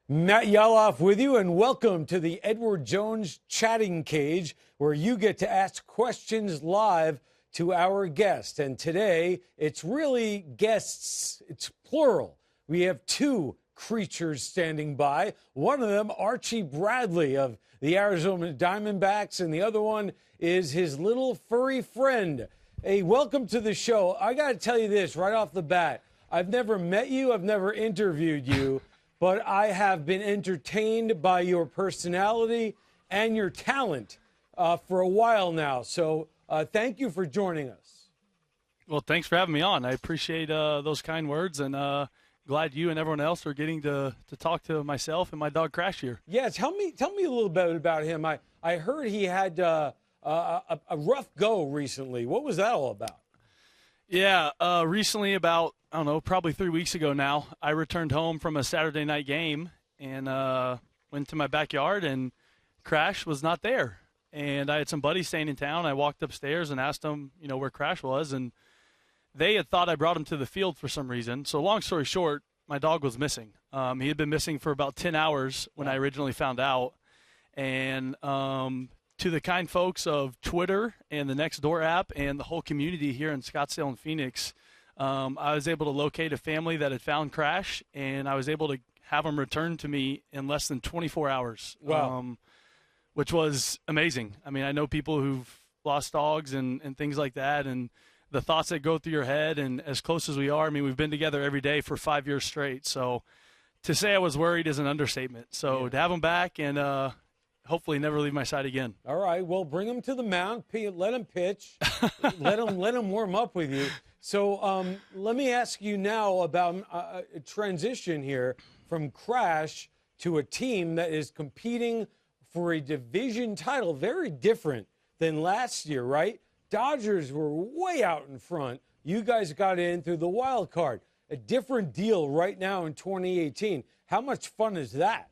Matt Yaloff with you, and welcome to the Edward Jones Chatting Cage, where you get to ask questions live to our guest. And today, it's really guests, it's plural. We have two creatures standing by. One of them, Archie Bradley of the Arizona Diamondbacks, and the other one is his little furry friend. Hey, welcome to the show. I got to tell you this right off the bat. I've never met you, I've never interviewed you. But I have been entertained by your personality and your talent for a while now. So thank you for joining us. Well, thanks for having me on. I appreciate those kind words, and glad you and everyone else are getting to talk to myself and my dog Crash here. Yeah, tell me a little bit about him. I heard he had a rough go recently. What was that all about? Yeah, recently about, I don't know, probably 3 weeks ago now, I returned home from a Saturday night game and went to my backyard, and Crash was not there. And I had some buddies staying in town. I walked upstairs and asked them, where Crash was, and they had thought I brought him to the field for some reason. So long story short, my dog was missing. He had been missing for about 10 hours when I originally found out. And to the kind folks of Twitter and the Nextdoor app and the whole community here in Scottsdale and Phoenix, I was able to locate a family that had found Crash, and I was able to have him returned to me in less than 24 hours, wow. Which was amazing. I mean, I know people who've lost dogs and things like that, and the thoughts that go through your head, and as close as we are, I mean, we've been together every day for 5 years straight. So to say I was worried is an understatement. So to have him back and hopefully never leave my side again. All right, well, bring him to the mound. Let him pitch. let him warm up with you. So let me ask you now about a transition here from Crash to a team that is competing for a division title. Very different than last year, right? Dodgers were way out in front. You guys got in through the wild card. A different deal right now in 2018. How much fun is that?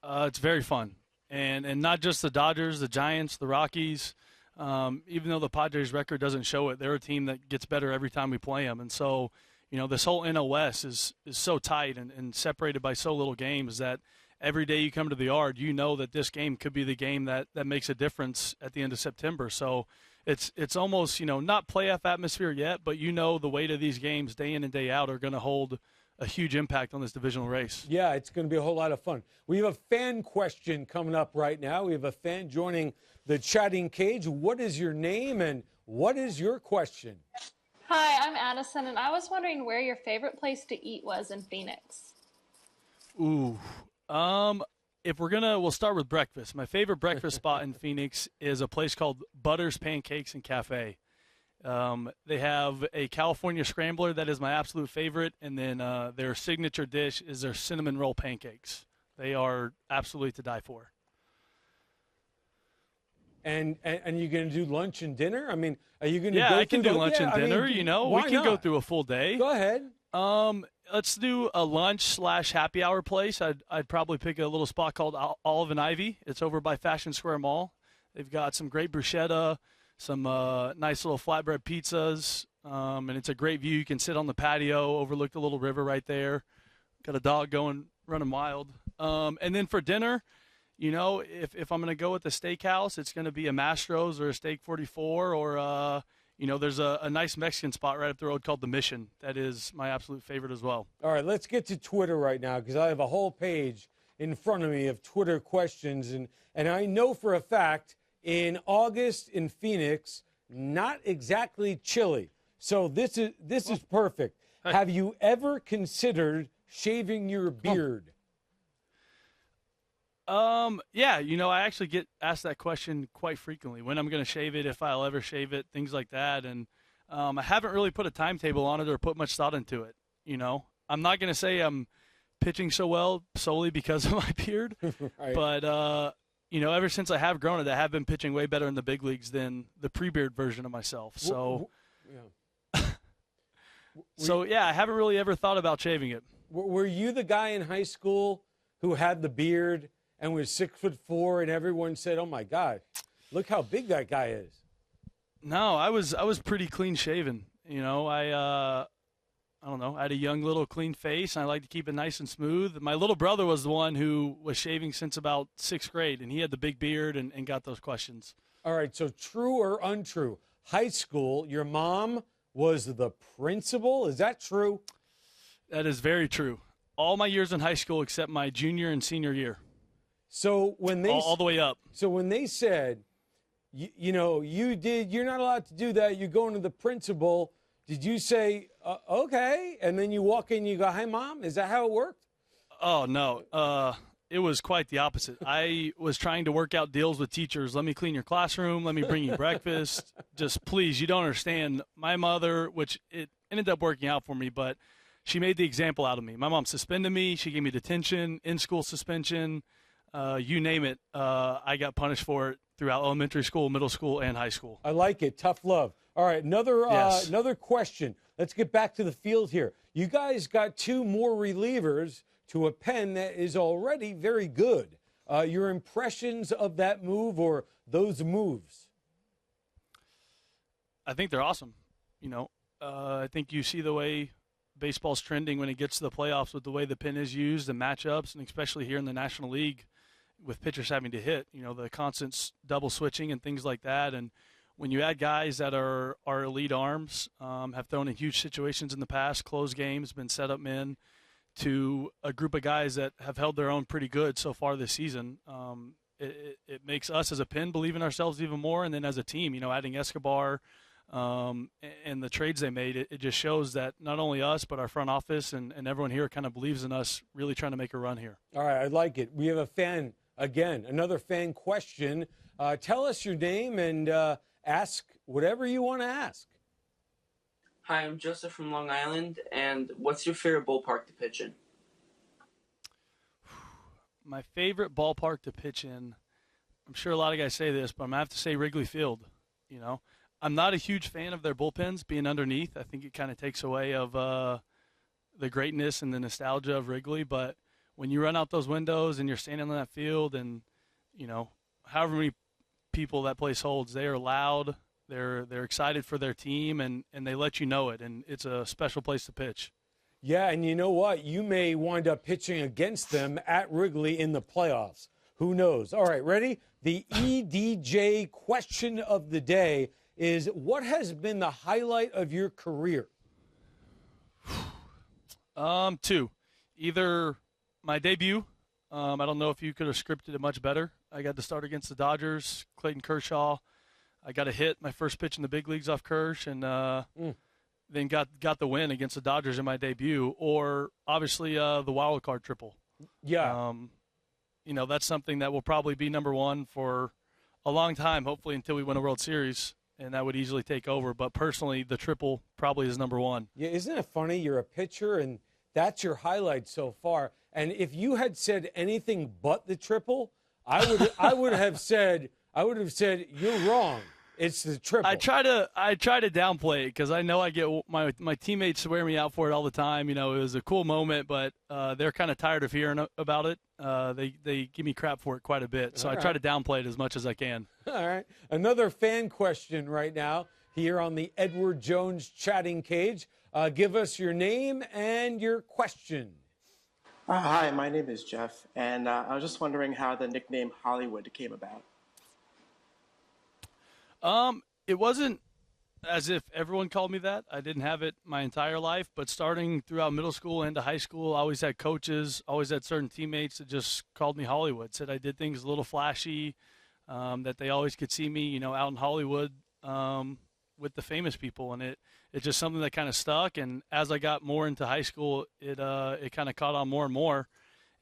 It's very fun. And not just the Dodgers, the Giants, the Rockies. Even though the Padres record doesn't show it, they're a team that gets better every time we play them. And so, this whole NL West is so tight and separated by so little games that every day you come to the yard, you know that this game could be the game that makes a difference at the end of September. So it's almost, not playoff atmosphere yet, but the weight of these games day in and day out are going to hold a huge impact on this divisional race. Yeah, it's going to be a whole lot of fun. We have a fan question coming up right now. We have a fan joining the chatting cage. What is your name and what is your question? Hi, I'm Addison, and I was wondering where your favorite place to eat was in Phoenix. Ooh, if we'll start with breakfast. My favorite breakfast spot in Phoenix is a place called Butter's Pancakes and Cafe. They have a California scrambler that is my absolute favorite, and then their signature dish is their cinnamon roll pancakes. They are absolutely to die for. And you're going to do lunch and dinner? I mean, are you going to go I can through do lunch and dinner. Why we can not? go through a full day. Go ahead. Let's do a lunch/happy hour place. I'd probably pick a little spot called Olive and Ivy. It's over by Fashion Square Mall. They've got some great bruschetta, some nice little flatbread pizzas, and it's a great view. You can sit on the patio, overlook the little river right there. Got a dog running wild. And then for dinner, if I'm going to go with the steakhouse, it's going to be a Mastro's or a Steak 44 or, there's a nice Mexican spot right up the road called The Mission. That is my absolute favorite as well. All right, let's get to Twitter right now because I have a whole page in front of me of Twitter questions. And I know for a fact in August in Phoenix, not exactly chilly. So this is perfect. Hey. Have you ever considered shaving your beard? Yeah, I actually get asked that question quite frequently, when I'm going to shave it, if I'll ever shave it, things like that. And I haven't really put a timetable on it or put much thought into it. I'm not going to say I'm pitching so well solely because of my beard, Right. but, ever since I have grown it, I have been pitching way better in the big leagues than the pre-beard version of myself. So, I haven't really ever thought about shaving it. Were you the guy in high school who had the beard and was 6'4", and everyone said, "Oh my God, look how big that guy is"? No, I was pretty clean shaven. I don't know, I had a young little clean face, and I like to keep it nice and smooth. My little brother was the one who was shaving since about 6th grade, and he had the big beard and got those questions. All right, so true or untrue? High school, your mom was the principal. Is that true? That is very true. All my years in high school except my junior and senior year. So when they all the way up. So when they said, you're not allowed to do that, you're going to the principal, did you say, okay, and then you walk in, you go, hey, Mom? Is that how it worked? Oh, no. It was quite the opposite. I was trying to work out deals with teachers. Let me clean your classroom. Let me bring you breakfast. Just please, you don't understand. My mother, which it ended up working out for me, but she made the example out of me. My mom suspended me. She gave me detention, in-school suspension. You name it. I got punished for it throughout elementary school, middle school, and high school. I like it. Tough love. All right, Yes. another question. Let's get back to the field here. You guys got 2 more relievers to a pen that is already very good. Your impressions of that move or those moves? I think they're awesome. I think you see the way baseball's trending when it gets to the playoffs with the way the pen is used, the matchups, and especially here in the National League with pitchers having to hit, the constant double switching and things like that. And when you add guys that are elite arms, have thrown in huge situations in the past, closed games, been set up men, to a group of guys that have held their own pretty good so far this season, it makes us as a pen believe in ourselves even more. And then as a team, adding Escobar and the trades they made, it just shows that not only us but our front office and everyone here kind of believes in us really trying to make a run here. All right, I like it. We have a fan, again, another fan question. Tell us your name and ask whatever you want to ask. Hi, I'm Joseph from Long Island, and what's your favorite ballpark to pitch in? My favorite ballpark to pitch in, I'm sure a lot of guys say this, but I'm going to have to say Wrigley Field. I'm not a huge fan of their bullpens being underneath. I think it kind of takes away of the greatness and the nostalgia of Wrigley, but when you run out those windows and you're standing on that field and, however many people that place holds, they are loud. They're excited for their team, and they let you know it, and it's a special place to pitch. Yeah, and you know what? You may wind up pitching against them at Wrigley in the playoffs. Who knows? All right, ready? The EDJ question of the day is, what has been the highlight of your career? 2. Either my debut. I don't know if you could have scripted it much better. I got to start against the Dodgers, Clayton Kershaw. I got a hit, my first pitch in the big leagues off Kersh, and then got the win against the Dodgers in my debut. Or obviously the wild card triple. Yeah. That's something that will probably be number 1 for a long time, hopefully until we win a World Series, and that would easily take over. But personally, the triple probably is number 1. Yeah, isn't it funny? You're a pitcher, and that's your highlight so far. And if you had said anything but the triple, I would have said you're wrong. It's the triple. I try to downplay it because I know I get my teammates swear me out for it all the time. It was a cool moment, but they're kind of tired of hearing about it. They give me crap for it quite a bit, so I try to downplay it as much as I can. All right. Another fan question right now here on the Edward Jones chatting cage. Give us your name and your question. Hi, my name is Jeff, and I was just wondering how the nickname Hollywood came about. It wasn't as if everyone called me that. I didn't have it my entire life, but starting throughout middle school into high school, I always had coaches, always had certain teammates that just called me Hollywood, said I did things a little flashy, that they always could see me, out in Hollywood with the famous people, and it's just something that kind of stuck. And as I got more into high school, it kind of caught on more and more.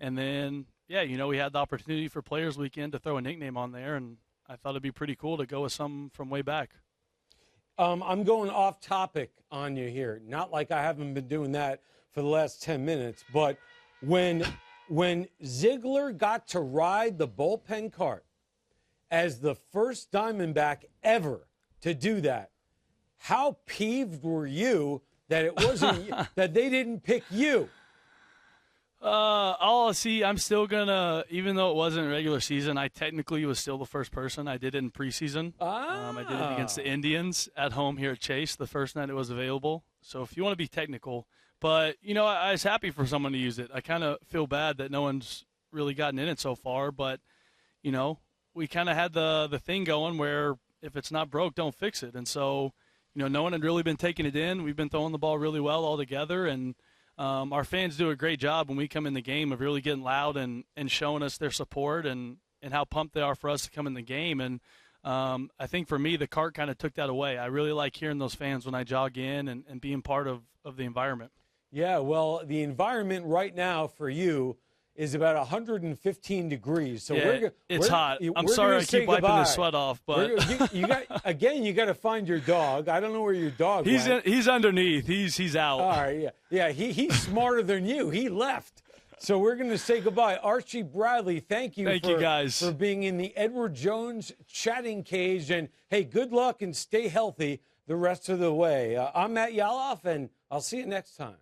And then, we had the opportunity for Players Weekend to throw a nickname on there, and I thought it'd be pretty cool to go with something from way back. I'm going off topic on you here. Not like I haven't been doing that for the last 10 minutes, but when Ziegler got to ride the bullpen cart as the first Diamondback ever to do that, how peeved were you that it wasn't that they didn't pick you? I'm still gonna, even though it wasn't regular season, I technically was still the first person. I did it in preseason. I did it against the Indians at home here at Chase the first night it was available. So if you want to be technical, But, I was happy for someone to use it. I kind of feel bad that no one's really gotten in it so far. But, we kind of had the thing going where if it's not broke, don't fix it. And so, no one had really been taking it in. We've been throwing the ball really well all together. And our fans do a great job when we come in the game of really getting loud and showing us their support and how pumped they are for us to come in the game. And I think for me, the cart kind of took that away. I really like hearing those fans when I jog in and being part of the environment. Yeah, well, the environment right now for you is about 115 degrees. So it's hot. I'm sorry I keep wiping the sweat off, but you got to find your dog. I don't know where your dog went. He's underneath. He's out. All right, yeah. He's smarter than you. He left. So we're going to say goodbye. Archie Bradley, thank you guys for being in the Edward Jones chatting cage. And hey, good luck and stay healthy the rest of the way. I'm Matt Yaloff, and I'll see you next time.